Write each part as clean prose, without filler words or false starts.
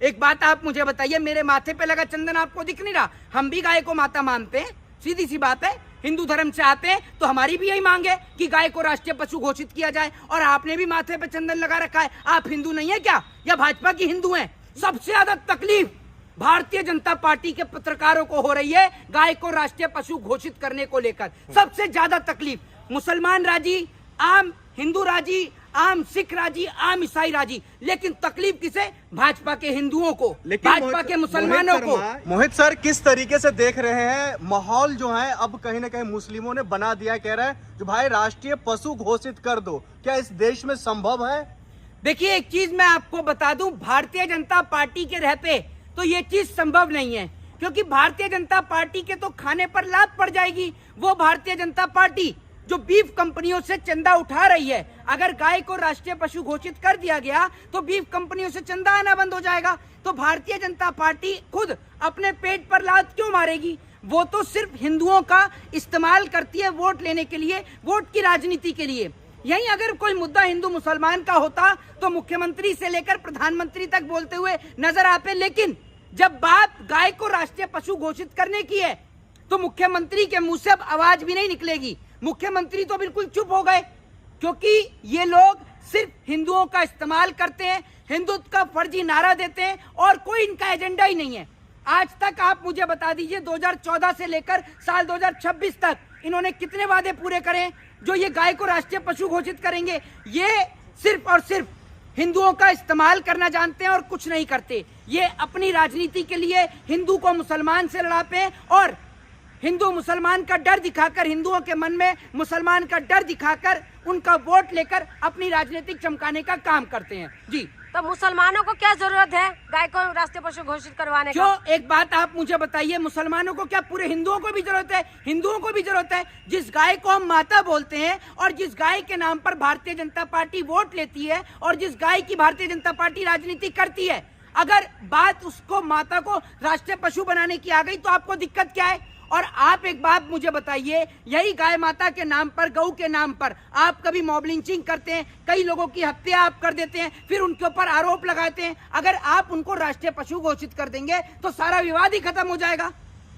एक बात आप मुझे बताइए, मेरे माथे पे लगा चंदन आपको दिख नहीं रहा? हम भी गाय को माता मानते हैं, सीधी सी बात है। हिंदू धर्म से आते हैं तो हमारी भी यही मांग है कि गाय को राष्ट्रीय पशु घोषित किया जाए। और आपने भी माथे पे चंदन लगा रखा है। आप हिंदू नहीं है क्या, या भाजपा की हिंदू हैं? सबसे ज्यादा तकलीफ भारतीय जनता पार्टी के पत्रकारों को हो रही है गाय को राष्ट्रीय पशु घोषित करने को लेकर। सबसे ज्यादा तकलीफ मुसलमान राजी, आम हिंदू राजी, आम सिख राजी, आम ईसाई राजी, लेकिन तकलीफ किसे? भाजपा के हिंदुओं को, भाजपा के मुसलमानों को। मोहित सर, किस तरीके से देख रहे हैं माहौल जो है अब कहीं ना कहीं मुस्लिमों ने बना दिया, कह रहा है जो भाई राष्ट्रीय पशु घोषित कर दो, क्या इस देश में संभव है? देखिए, एक चीज मैं आपको बता दूं, भारतीय जनता पार्टी के रहते तो ये चीज संभव नहीं है, क्योंकि भारतीय जनता पार्टी के तो खाने पर लात पड़ जाएगी। वो भारतीय जनता पार्टी जो बीफ कंपनियों से चंदा उठा रही है, अगर गाय को राष्ट्रीय पशु घोषित कर दिया गया तो बीफ कंपनियों से चंदा आना बंद हो जाएगा। तो भारतीय जनता पार्टी खुद अपने पेट पर लात क्यों मारेगी? वो तो सिर्फ हिंदुओं का इस्तेमाल करती है वोट लेने के लिए, वोट की राजनीति के लिए। यही अगर कोई मुद्दा हिंदू मुसलमान का होता तो मुख्यमंत्री से लेकर प्रधानमंत्री तक बोलते हुए नजर आते, लेकिन जब बात गाय को राष्ट्रीय पशु घोषित करने की है तो मुख्यमंत्री के मुंह से अब आवाज भी नहीं निकलेगी। मुख्यमंत्री तो बिल्कुल चुप हो गए, क्योंकि ये लोग सिर्फ हिंदुओं का इस्तेमाल करते हैं, हिंदुत्व का फर्जी नारा देते हैं और कोई इनका एजेंडा ही नहीं है। आज तक आप मुझे बता दीजिए 2014 से लेकर साल 2026 तक इन्होंने कितने वादे पूरे करे जो ये गाय को राष्ट्रीय पशु घोषित करेंगे? ये सिर्फ और सिर्फ हिंदुओं का इस्तेमाल करना जानते हैं और कुछ नहीं करते। ये अपनी राजनीति के लिए हिंदू को मुसलमान से लड़ाते हैं और हिंदू मुसलमान का डर दिखाकर, हिंदुओं के मन में मुसलमान का डर दिखाकर उनका वोट लेकर अपनी राजनीतिक चमकाने का काम करते हैं। जी, तो मुसलमानों को क्या जरूरत है गाय को राष्ट्रीय पशु घोषित करवाने का? एक बात आप मुझे बताइए, मुसलमानों को क्या, पूरे हिंदुओं को भी जरूरत है? हिंदुओं को भी जरूरत है। जिस गाय को हम माता बोलते हैं और जिस गाय के नाम पर भारतीय जनता पार्टी वोट लेती है और जिस गाय की भारतीय जनता पार्टी राजनीति करती है, अगर बात उसको माता को राष्ट्रीय पशु बनाने की आ गई तो आपको दिक्कत क्या है? और आप एक बात मुझे बताइए, यही गाय माता के नाम पर, गऊ के नाम पर आप कभी मॉब लिंचिंग करते हैं, कई लोगों की हत्या आप कर देते हैं, फिर उनके ऊपर आरोप लगाते हैं। अगर आप उनको राष्ट्रीय पशु घोषित कर देंगे तो सारा विवाद ही खत्म हो जाएगा।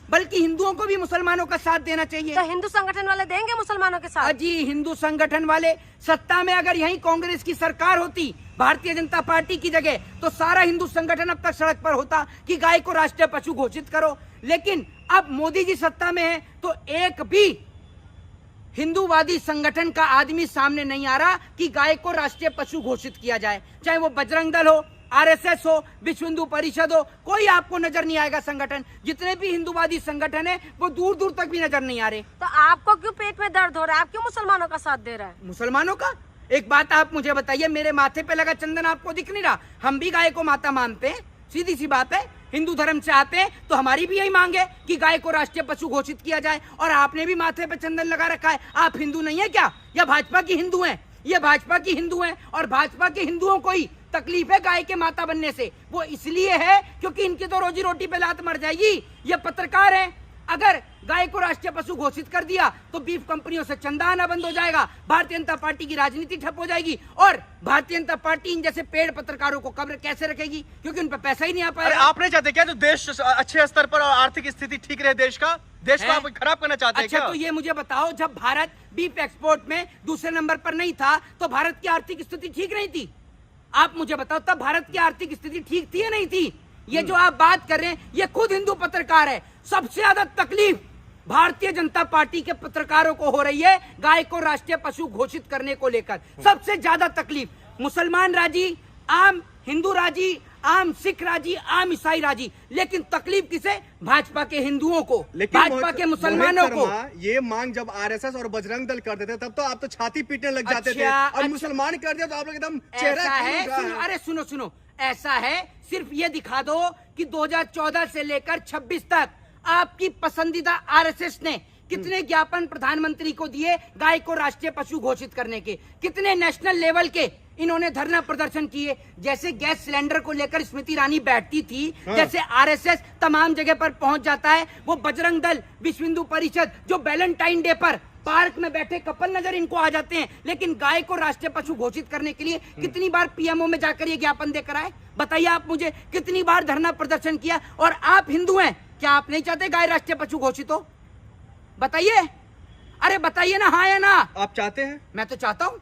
बल्कि हिंदुओं को भी मुसलमानों का साथ देना चाहिए। तो हिंदू संगठन वाले देंगे मुसलमानों के साथ? जी, हिंदू संगठन वाले सत्ता में, अगर यही कांग्रेस की सरकार होती भारतीय जनता पार्टी की जगह, तो सारा हिंदू संगठन अब तक सड़क पर होता कि गाय को राष्ट्रीय पशु घोषित करो। लेकिन अब मोदी जी सत्ता में है तो एक भी हिंदूवादी संगठन का आदमी सामने नहीं आ रहा कि गाय को राष्ट्रीय पशु घोषित किया जाए। चाहे वो बजरंग दल हो, आरएसएस हो, विश्व हिंदू परिषद हो, कोई आपको नजर नहीं आएगा संगठन। जितने भी हिंदूवादी संगठन है वो दूर दूर तक भी नजर नहीं आ रहे। तो आपको क्यों पेट में दर्द हो रहा है? आप क्यों मुसलमानों का साथ दे रहे हैं? मुसलमानों का? एक बात आप मुझे बताइए, मेरे माथे पे लगा चंदन आपको दिख नहीं रहा? हम भी गाय को माता मानते हैं, सीधी सी बात है। हिंदू धर्म से आते हैं तो हमारी भी यही मांग है कि गाय को राष्ट्रीय पशु घोषित किया जाए। और आपने भी माथे पे चंदन लगा रखा है। आप हिंदू नहीं है क्या, या भाजपा की हिंदू हैं? ये भाजपा की हिंदू हैं और भाजपा के हिंदुओं को ही तकलीफ है गाय के माता बनने से। वो इसलिए है क्योंकि इनकी तो रोजी रोटी पे लात मर जाएगी। ये पत्रकार हैं, अगर गाय को राष्ट्रीय पशु घोषित कर दिया तो बीफ कंपनियों से चंदा आना बंद हो जाएगा, भारतीय जनता पार्टी की राजनीति ठप हो जाएगी और भारतीय जनता पार्टी इन जैसे पेड़ पत्रकारों को कब्र कैसे रखेगी, क्योंकि उन पर पैसा ही नहीं आ पाएगा। आप नहीं चाहते क्या जो देश अच्छे स्तर पर और आर्थिक स्थिति ठीक रहे, देश को आप खराब करना चाहते हैं? अच्छा, तो ये मुझे बताओ, जब भारत बीफ एक्सपोर्ट में दूसरे नंबर पर नहीं था तो भारत की आर्थिक स्थिति ठीक नहीं थी? आप मुझे बताओ, तब भारत की आर्थिक स्थिति ठीक थी या नहीं थी? ये जो आप बात कर रहे हैं ये खुद हिंदू पत्रकार है। सबसे ज्यादा तकलीफ भारतीय जनता पार्टी के पत्रकारों को हो रही है गाय को राष्ट्रीय पशु घोषित करने को लेकर। सबसे ज्यादा तकलीफ मुसलमान राजी, आम हिंदू राजी, आम सिख राजी, आम ईसाई राजी, लेकिन तकलीफ किसे? भाजपा के हिंदुओं को, भाजपा के मुसलमानों को। ये मांग जब आरएसएस और बजरंग दल करते थे तब तो आप तो छाती पीटने लग जाते थे, और मुसलमान कर दिया तो आप लोग एकदम चेहरा है। अरे सुनो, ऐसा है, सिर्फ ये दिखा दो कि 2014 से लेकर 26 तक आपकी पसंदीदा आरएसएस ने कितने ज्ञापन प्रधानमंत्री को दिए गाय को राष्ट्रीय पशु घोषित करने के, कितने नेशनल लेवल के इन्होंने धरना प्रदर्शन किए। जैसे गैस सिलेंडर को लेकर स्मृति ईरानी बैठती थी, जैसे आरएसएस तमाम जगह पर पहुंच जाता है, वो बजरंग दल, विश्व हिंदू परिषद जो वैलेंटाइन डे पर पार्क में बैठे कपल नजर इनको आ जाते हैं, लेकिन गाय को राष्ट्रीय पशु घोषित करने के लिए कितनी बार पीएमओ में जाकर ये ज्ञापन देकर आए? बताइए आप मुझे, कितनी बार धरना प्रदर्शन किया। और आप हिंदू हैं, क्या आप नहीं चाहते गाय राष्ट्रीय पशु घोषित हो? बताइए, अरे बताइए ना, हाँ या ना। आप चाहते हैं? मैं तो चाहता हूं।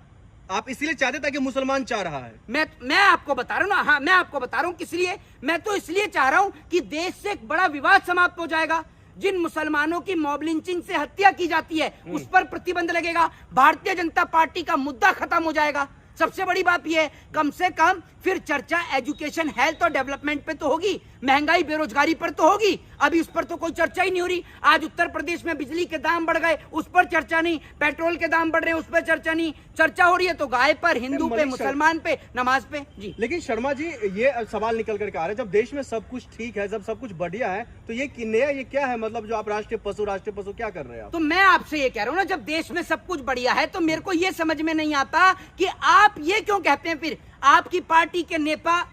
आप इसीलिए चाहते ताकि मुसलमान चाह रहा है? मैं आपको बता रहा हूं ना, हाँ मैं आपको बता रहा हूं किस लिए। मैं तो इसलिए चाह रहा हूं कि देश से एक बड़ा विवाद समाप्त हो जाएगा। जिन मुसलमानों की मॉब लिंचिंग से हत्या की जाती है उस पर प्रतिबंध लगेगा, भारतीय जनता पार्टी का मुद्दा खत्म हो जाएगा। सबसे बड़ी बात यह है, कम से कम फिर चर्चा एजुकेशन, हेल्थ और डेवलपमेंट पे तो होगी, महंगाई बेरोजगारी पर तो होगी। अभी उस पर तो कोई चर्चा ही नहीं हो रही। आज उत्तर प्रदेश में बिजली के दाम बढ़ गए, उस पर चर्चा नहीं। पेट्रोल के दाम बढ़ रहे हैं, उस पर चर्चा नहीं। चर्चा हो रही है तो गाय पर, हिंदू पे, मुसलमान पे, नमाज पे। जी लेकिन शर्मा जी, ये सवाल निकल करके आ रहा है, जब देश में सब कुछ ठीक है, जब सब कुछ बढ़िया है, तो ये नया ये क्या है? मतलब जो आप राष्ट्रीय पशु क्या कर रहे हैं आप? तो मैं आपसे ये कह रहा हूं ना, जब देश में सब कुछ बढ़िया है तो मेरे को ये समझ में नहीं आता कि आप ये क्यों कहते हैं। फिर आपकी पार्टी के नेता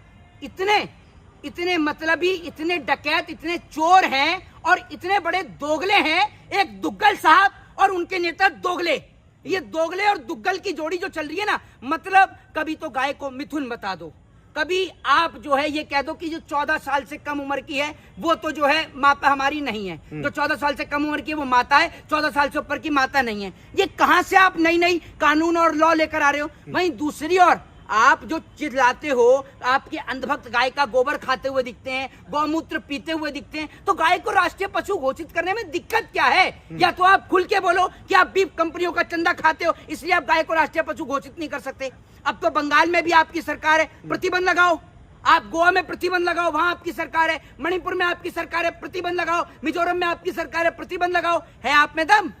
इतने मतलबी, इतने डकैत, इतने चोर हैं और इतने बड़े दोगले हैं। एक दुग्गल साहब और उनके नेता दोगले, ये दोगले और दुग्गल की जोड़ी जो चल रही है ना, मतलब कभी तो गाय को मिथुन बता दो, कभी आप जो है ये कह दो कि जो 14 साल से कम उम्र की है वो तो जो है माता हमारी नहीं है, जो 14 साल से कम उम्र की है वो माता है, 14 साल से ऊपर की माता नहीं है। ये कहां से आप नई नई कानून और लॉ लेकर आ रहे हो? वहीं दूसरी ओर आप जो चिल्लाते हो, आपके अंधभक्त गाय का गोबर खाते हुए दिखते हैं, गौमूत्र पीते हुए दिखते हैं, तो गाय को राष्ट्रीय पशु घोषित करने में दिक्कत क्या है? या तो आप खुल के बोलो कि आप बीफ कंपनियों का चंदा खाते हो इसलिए आप गाय को राष्ट्रीय पशु घोषित नहीं कर सकते। अब तो बंगाल में भी आपकी सरकार है, प्रतिबंध लगाओ। आप गोवा में प्रतिबंध लगाओ, वहां आपकी सरकार है। मणिपुर में आपकी सरकार है, प्रतिबंध लगाओ। मिजोरम में आपकी सरकार है, प्रतिबंध लगाओ। है आप में दम?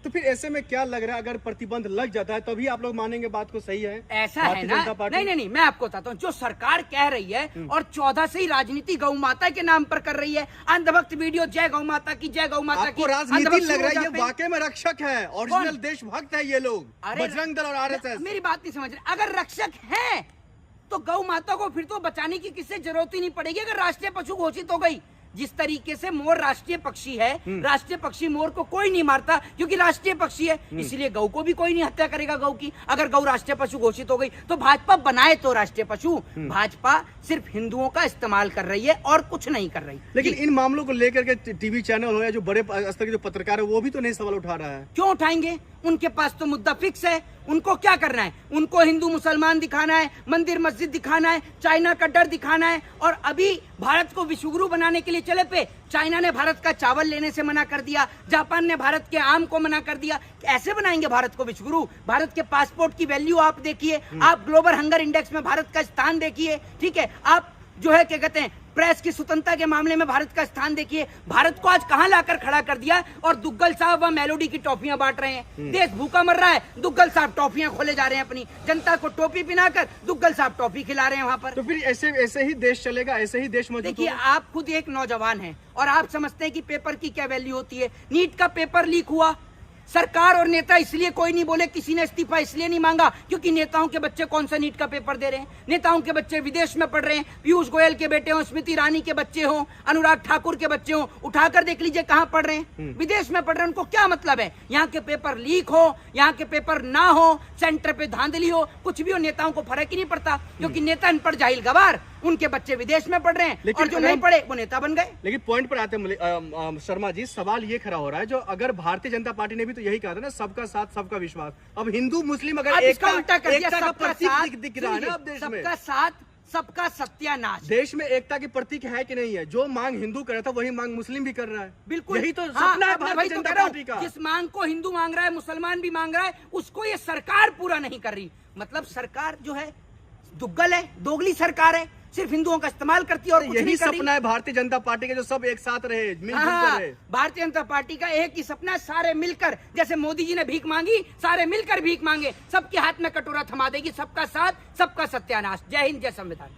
तो फिर ऐसे में क्या लग रहा है, अगर प्रतिबंध लग जाता है तभी आप लोग मानेंगे बात को? सही है ऐसा है ना? नहीं, मैं आपको बताता हूँ, जो सरकार कह रही है और 14 से ही राजनीति गौ माता के नाम पर कर रही है। अंधभक्त वीडियो जय गौ माता की, जय गौ माता की। आपको राजनीति लग रहा है? ये वाकई में रक्षक है, ओरिजिनल देशभक्त है ये लोग, बजरंग दल और आरएसएस। मेरी बात नहीं समझ रहे। अगर रक्षक है तो गौ माता को फिर तो बचाने की किससे जरूरत ही नहीं पड़ेगी अगर राष्ट्रीय पशु घोषित हो गई। जिस तरीके से मोर राष्ट्रीय पक्षी है, राष्ट्रीय पक्षी मोर को कोई नहीं मारता क्योंकि राष्ट्रीय पक्षी है, इसलिए गौ को भी कोई नहीं हत्या करेगा गौ की। अगर गौ राष्ट्रीय पशु घोषित हो गई तो भाजपा बनाए तो राष्ट्रीय पशु, भाजपा सिर्फ हिंदुओं का इस्तेमाल कर रही है और कुछ नहीं कर रही। लेकिन इन मामलों को लेकर के टीवी चैनल हो या जो बड़े स्तर के जो पत्रकार है वो भी तो नहीं सवाल उठा रहा है। क्यों उठाएंगे? उनके पास तो मुद्दा फिक्स है। उनको क्या करना है? उनको हिंदू मुसलमान दिखाना है, मंदिर मस्जिद दिखाना है, चाइना का डर दिखाना है। और अभी भारत को विश्वगुरु बनाने के लिए चले पे, चाइना ने भारत का चावल लेने से मना कर दिया, जापान ने भारत के आम को मना कर दिया। ऐसे बनाएंगे भारत को विश्वगुरु? भारत के पासपोर्ट की वैल्यू आप देखिए, आप ग्लोबल हंगर इंडेक्स में भारत का स्थान देखिए, ठीक है, आप जो है क्या कहते हैं प्रेस की स्वतंत्रता के मामले में भारत का स्थान देखिए। भारत को आज कहां लाकर खड़ा कर दिया और दुग्गल साहब वह मेलोडी की टॉफियां बांट रहे हैं। देश भूखा मर रहा है, दुग्गल साहब टॉफियां खोले जा रहे हैं, अपनी जनता को टोपी पिनाकर दुग्गल साहब टॉफी खिला रहे हैं वहां पर। तो फिर ऐसे ही देश चलेगा, ऐसे ही देश मजबूत देखिए, आप खुद एक नौजवान हैं और आप समझते हैं कि पेपर की क्या वैल्यू होती है। नीट का पेपर लीक हुआ, सरकार और नेता इसलिए कोई नहीं बोले, किसी ने इस्तीफा इसलिए नहीं मांगा क्योंकि नेताओं के बच्चे कौन सा नीट का पेपर दे रहे हैं। नेताओं के बच्चे विदेश में पढ़ रहे हैं, पीयूष गोयल के बेटे हो, स्मृति ईरानी के बच्चे हो, अनुराग ठाकुर के बच्चे हो, उठाकर देख लीजिए कहां पढ़ रहे हैं, विदेश में पढ़ रहे हैं। उनको क्या मतलब है यहाँ के पेपर लीक हो, यहाँ के पेपर ना हो, सेंटर पे धांधली हो, कुछ भी हो, नेताओं को फर्क ही नहीं पड़ता क्योंकि नेता अनपढ़ जाहिल गवार, उनके बच्चे विदेश में पढ़ रहे हैं और जो नहीं पढ़े वो नेता बन गए। लेकिन पॉइंट पर आते हैं शर्मा जी, सवाल ये खड़ा हो रहा है, जो अगर भारतीय जनता पार्टी ने भी तो यही कहा था ना, सबका साथ सबका विश्वास। अब हिंदू मुस्लिम अगर इसका उल्टा कर दिया, सबका साथ दिख रहा है ना अब देश में, सबका साथ सबका सत्यानाश। देश में एकता की प्रतीक है कि नहीं है? जो मांग हिंदू कर रहा था वही मांग मुस्लिम भी कर रहा है। बिल्कुल, यही तो सपना है भारतीय जनता पार्टी का। जिस मांग को हिंदू मांग रहा है, मुसलमान भी मांग रहा है, उसको ये सरकार पूरा नहीं कर रही। मतलब सरकार जो है दुग्गल है, दोगली सरकार है, सिर्फ हिंदुओं का इस्तेमाल करती है और कुछ नहीं कर रही। सपना है भारतीय जनता पार्टी के, जो सब एक साथ रहे, मिलजुल कर रहे। भारतीय जनता पार्टी का एक ही सपना है, सारे मिलकर, जैसे मोदी जी ने भीख मांगी, सारे मिलकर भीख मांगे, सबके हाथ में कटोरा थमा देगी। सबका साथ सबका सत्यानाश। जय हिंद, जय संविधान।